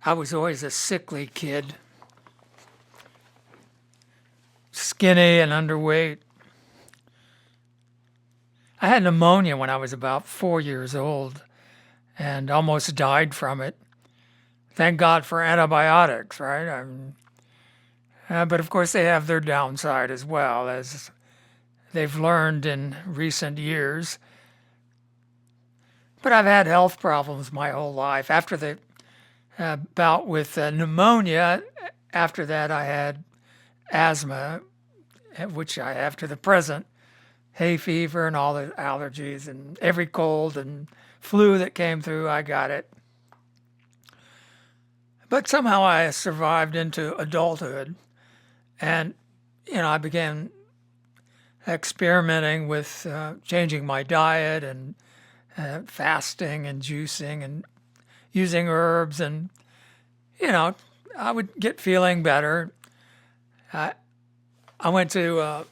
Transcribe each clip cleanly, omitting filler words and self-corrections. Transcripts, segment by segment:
I was always a sickly kid, skinny and underweight. I had pneumonia when I was about 4 years old and almost died from it. Thank God for antibiotics, right? But of course, they have their downside as well, as they've learned in recent years. But I've had health problems my whole life. After the bout with pneumonia, after that, I had asthma, which I have to the present, hay fever, and all the allergies, and every cold and flu that came through, I got it. But somehow I survived into adulthood, and I began experimenting with changing my diet and fasting and juicing and using herbs, and I would get feeling better. I went to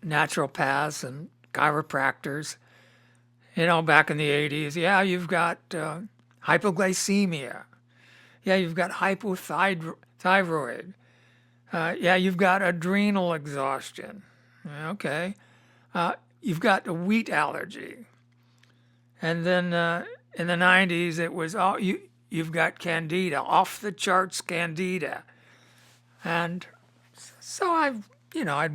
naturopaths and chiropractors, back in the 80s. Yeah, you've got hypoglycemia. Yeah, you've got hypothyroid. Yeah, you've got adrenal exhaustion. Okay. You've got a wheat allergy. And then in the 90s, it was, you've got candida, off the charts candida. And so I'd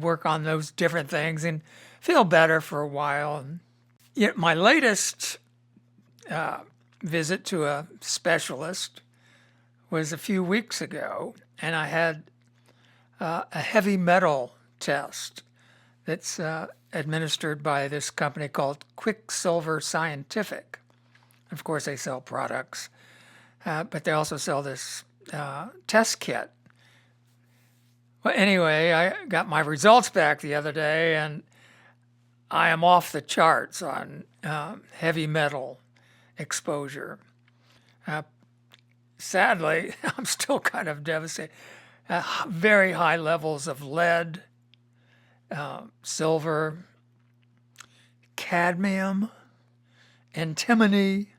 work on those different things and feel better for a while. And my latest visit to a specialist was a few weeks ago, and I had a heavy metal test that's administered by this company called Quicksilver Scientific. Of course, they sell products, but they also sell this test kit. Well, anyway, I got my results back the other day, and I am off the charts on heavy metal exposure. Sadly, I'm still kind of devastated. Very high levels of lead, silver, cadmium, antimony,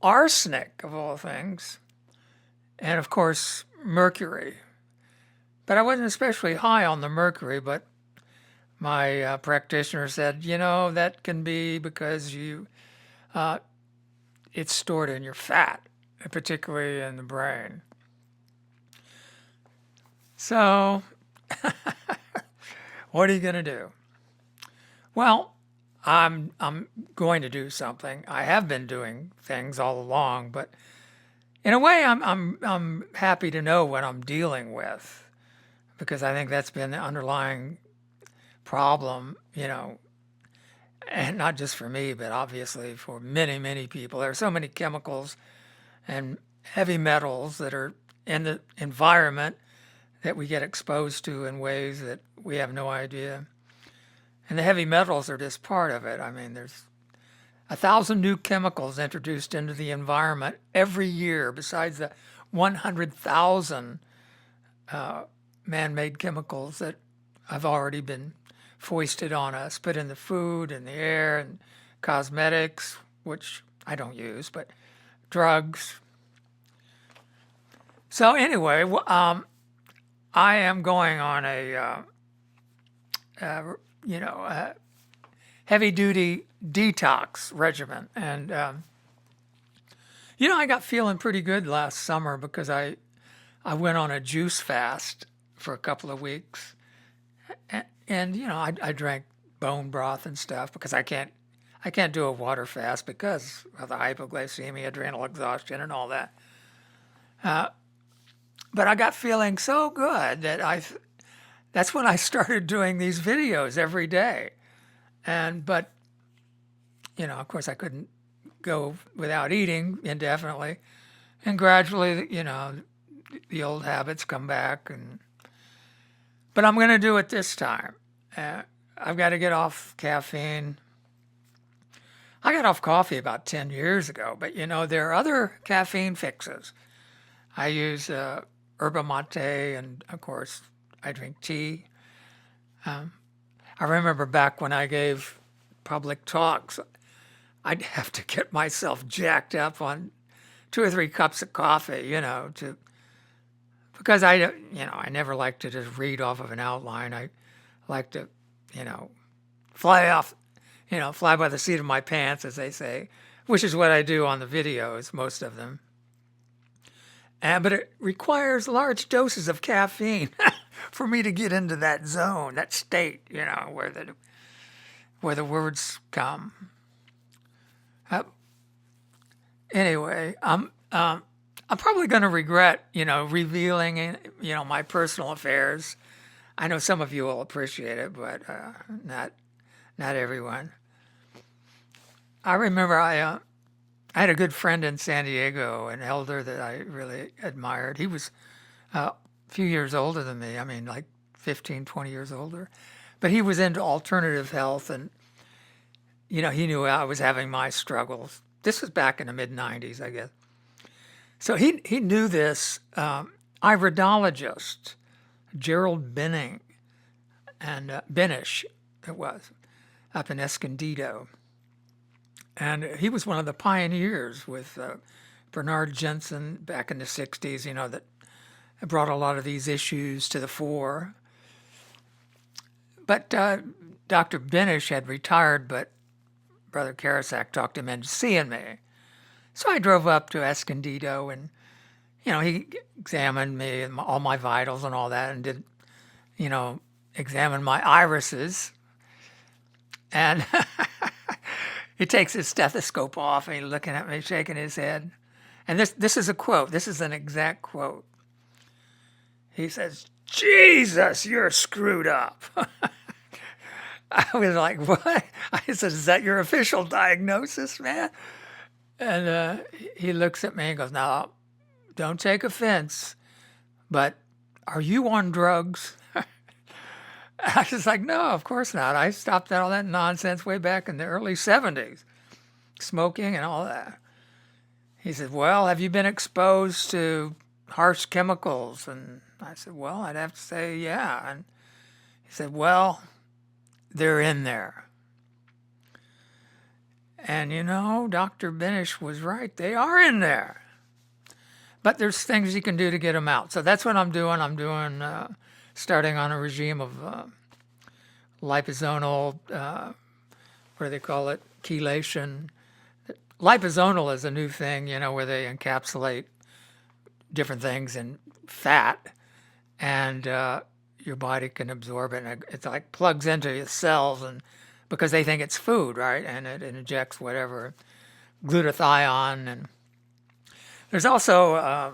arsenic, of all things, and of course, mercury. But I wasn't especially high on the mercury, but my practitioner said, that can be because it's stored in your fat, particularly in the brain. So, what are you going to do? Well, I'm going to do something. I have been doing things all along, but in a way, I'm happy to know what I'm dealing with, because I think that's been the underlying problem, and not just for me, but obviously for many, many people. There are so many chemicals and heavy metals that are in the environment that we get exposed to in ways that we have no idea. And the heavy metals are just part of it. I mean, there's 1,000 new chemicals introduced into the environment every year, besides the 100,000 man-made chemicals that have already been foisted on us, put in the food and the air and cosmetics, which I don't use, but drugs. So anyway, I am going on a heavy-duty detox regimen, and I got feeling pretty good last summer because I went on a juice fast for a couple of weeks, and I drank bone broth and stuff because I can't do a water fast because of the hypoglycemia, adrenal exhaustion, and all that. But I got feeling so good that that's when I started doing these videos every day. But of course I couldn't go without eating indefinitely. And gradually, the old habits come back. But I'm going to do it this time. I've got to get off caffeine. I got off coffee about 10 years ago, but there are other caffeine fixes. I use yerba mate, and of course, I drink tea. I remember back when I gave public talks, I'd have to get myself jacked up on 2 or 3 cups of coffee, to because I never like to just read off of an outline. I like to, you know, fly off, fly by the seat of my pants, as they say, which is what I do on the videos, most of them. But it requires large doses of caffeine for me to get into that zone, that state, where the words come. Anyway, I'm probably going to regret, revealing, my personal affairs. I know some of you will appreciate it, but not everyone. I remember I had a good friend in San Diego, an elder that I really admired. He was a few years older than me. I mean, like 15, 20 years older. But he was into alternative health, and, he knew I was having my struggles. This was back in the mid-90s, I guess. So he knew this iridologist, Gerald Benning, and Benish, it was, up in Escondido. And he was one of the pioneers with Bernard Jensen back in the 60s, that brought a lot of these issues to the fore. But Dr. Benish had retired, but Brother Karasak talked him into seeing me. So I drove up to Escondido, and, he examined me and all my vitals and all that, and did, examine my irises. And he takes his stethoscope off, and he's looking at me, shaking his head. And this is a quote. This is an exact quote. He says, "Jesus, you're screwed up." I was like, "What?" I said, "Is that your official diagnosis, man?" And he looks at me and goes, "Now, don't take offense, but are you on drugs?" I was like, "No, of course not. I stopped all that nonsense way back in the early 70s, smoking and all that." He said, "Well, have you been exposed to harsh chemicals?" And I said, "Well, I'd have to say, yeah." And he said, "Well, they're in there." And Dr. Benish was right. They are in there. But there's things you can do to get them out. So that's what I'm doing. I'm doing, starting on a regime of liposonal, what do they call it? Chelation. Liposonal is a new thing, where they encapsulate different things in fat, and your body can absorb it. And it's like plugs into your cells, and because they think it's food, right? And it injects whatever, glutathione. And there's also, I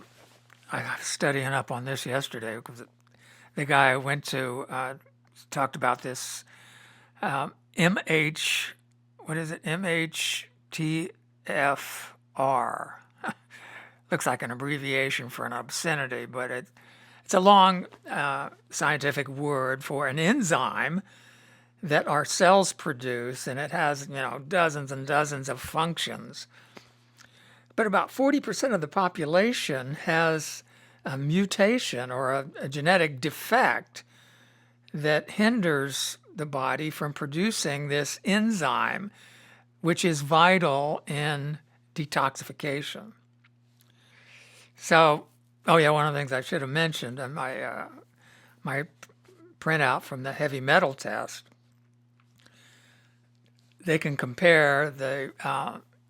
was studying up on this yesterday because the guy I went to talked about this MH, what is it? MHTFR. Looks like an abbreviation for an obscenity, but it's a long scientific word for an enzyme that our cells produce, and it has, dozens and dozens of functions. But about 40% of the population has a mutation or a genetic defect that hinders the body from producing this enzyme, which is vital in detoxification. So, one of the things I should have mentioned in my printout from the heavy metal test, they can compare the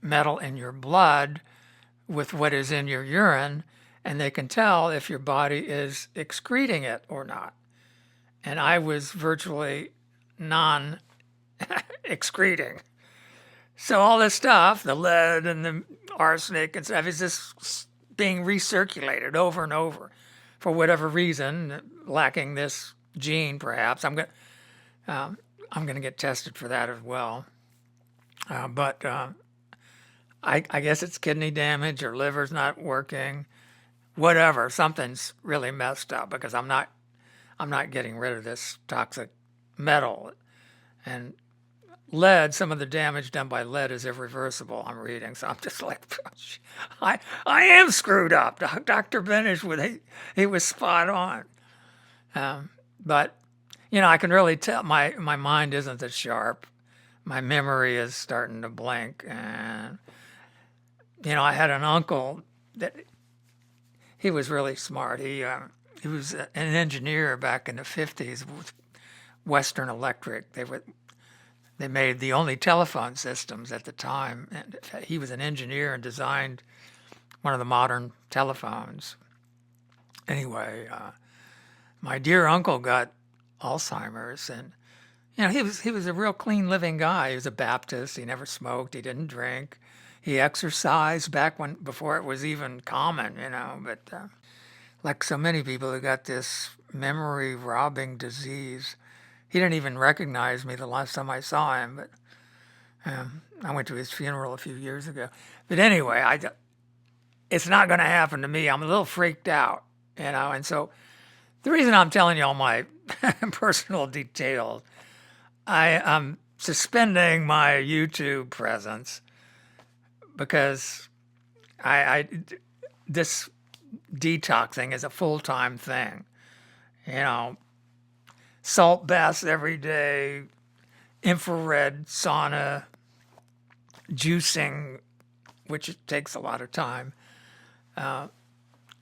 metal in your blood with what is in your urine, and they can tell if your body is excreting it or not. And I was virtually non-excreting. So all this stuff, the lead and the arsenic and stuff, is just being recirculated over and over for whatever reason, lacking this gene perhaps. I'm going to get tested for that as well. But I guess it's kidney damage or liver's not working, whatever. Something's really messed up because I'm not getting rid of this toxic metal. And lead, some of the damage done by lead is irreversible, I'm reading. So I'm just like, I am screwed up. Dr. Benish, he was spot on. But, I can really tell my mind isn't as sharp. My memory is starting to blank. And, I had an uncle that he was really smart. He was an engineer back in the 50s with Western Electric. They made the only telephone systems at the time, and he was an engineer and designed one of the modern telephones. Anyway, my dear uncle got Alzheimer's, and he was a real clean living guy. He was a Baptist. He never smoked. He didn't drink. He exercised before it was even common, But like so many people who got this memory robbing disease, he didn't even recognize me the last time I saw him. But I went to his funeral a few years ago. But anyway, it's not going to happen to me. I'm a little freaked out, And so the reason I'm telling you all my personal details, I'm suspending my YouTube presence because this detoxing is a full-time thing. Salt baths every day, infrared sauna, juicing, which takes a lot of time. Now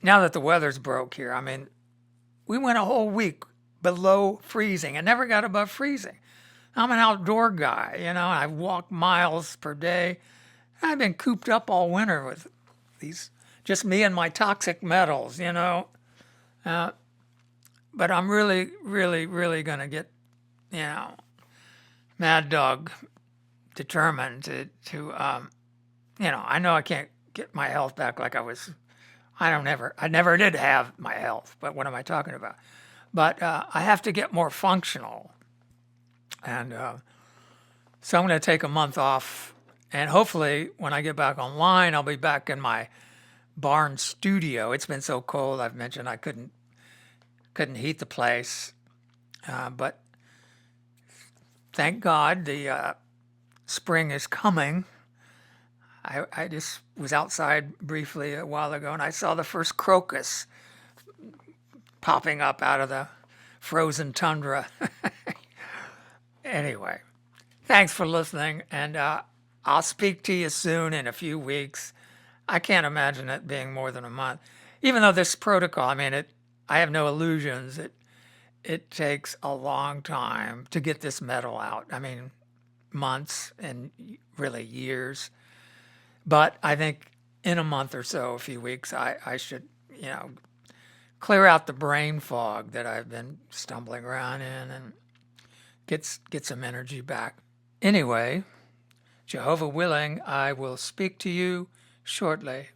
that the weather's broke here, we went a whole week below freezing. I never got above freezing. I'm an outdoor guy, I walk miles per day. I've been cooped up all winter with just me and my toxic metals, But I'm really, really, really going to get, mad dog determined to I know I can't get my health back like I was. I never did have my health, but what am I talking about? But I have to get more functional. And so I'm going to take a month off. And hopefully when I get back online, I'll be back in my barn studio. It's been so cold, I've mentioned I couldn't heat the place. But thank God the spring is coming. I just was outside briefly a while ago, and I saw the first crocus popping up out of the frozen tundra. Anyway, thanks for listening, and I'll speak to you soon in a few weeks. I can't imagine it being more than a month. Even though this protocol, I have no illusions. It takes a long time to get this metal out. Months and really years. But I think in a month or so, a few weeks, I should, clear out the brain fog that I've been stumbling around in and get some energy back. Anyway, Jehovah willing, I will speak to you shortly.